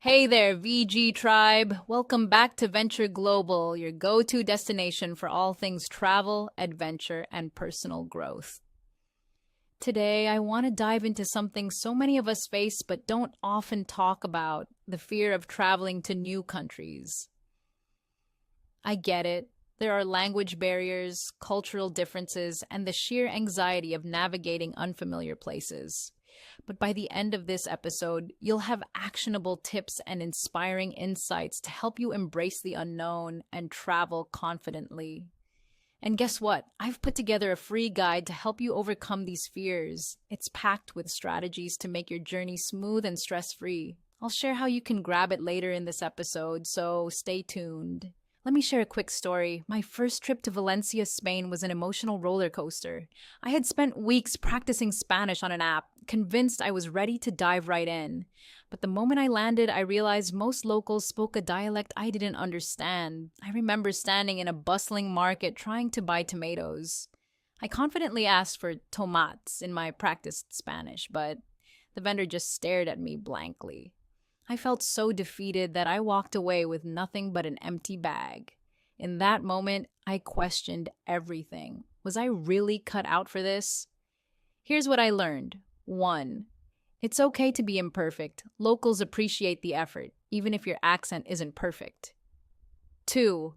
Hey there, VG Tribe. Welcome back to Venture Global, your go to destination for all things travel, adventure, and personal growth. Today, I want to dive into something so many of us face but don't often talk about: the fear of traveling to new countries. I get it. There are language barriers, cultural differences, and the sheer anxiety of navigating unfamiliar places. But by the end of this episode, you'll have actionable tips and inspiring insights to help you embrace the unknown and travel confidently. And guess what? I've put together a free guide to help you overcome these fears. It's packed with strategies to make your journey smooth and stress free. I'll share how you can grab it later in this episode, so stay tuned. Let me share a quick story. My first trip to Valencia, Spain was an emotional roller coaster. I had spent weeks practicing Spanish on an app, convinced I was ready to dive right in. But the moment I landed, I realized most locals spoke a dialect I didn't understand. I remember standing in a bustling market trying to buy tomatoes. I confidently asked for tomates in my practiced Spanish, but the vendor just stared at me blankly. I felt so defeated that I walked away with nothing but an empty bag. In that moment, I questioned everything. Was I really cut out for this? Here's what I learned. 1. It's okay to be imperfect. Locals appreciate the effort, even if your accent isn't perfect. 2.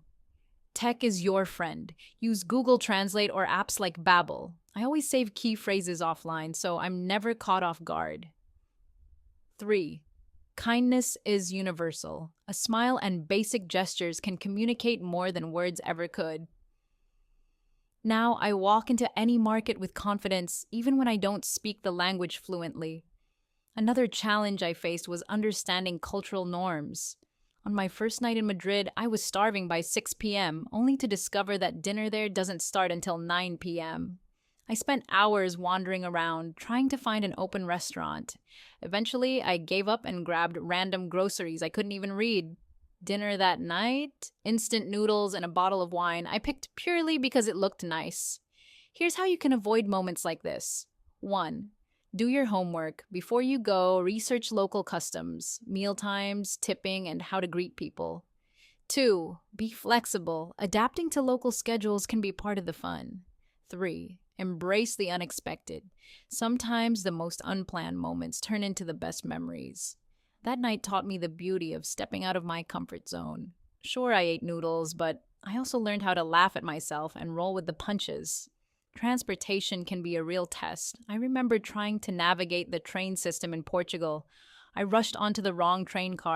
Tech is your friend. Use Google Translate or apps like Babbel. I always save key phrases offline, so I'm never caught off guard. 3. Kindness is universal. A smile and basic gestures can communicate more than words ever could. Now I walk into any market with confidence, even when I don't speak the language fluently. Another challenge I faced was understanding cultural norms. On my first night in Madrid, I was starving by 6 p.m., only to discover that dinner there doesn't start until 9 p.m. I spent hours wandering around, trying to find an open restaurant. Eventually, I gave up and grabbed random groceries I couldn't even read. Dinner that night? Instant noodles and a bottle of wine I picked purely because it looked nice. Here's how you can avoid moments like this. 1. Do your homework. Before you go, research local customs, meal times, tipping, and how to greet people. 2. Be flexible. Adapting to local schedules can be part of the fun. 3. Embrace the unexpected. Sometimes the most unplanned moments turn into the best memories. That night taught me the beauty of stepping out of my comfort zone. Sure, I ate noodles, but I also learned how to laugh at myself and roll with the punches. Transportation can be a real test. I remember trying to navigate the train system in Portugal. I rushed onto the wrong train car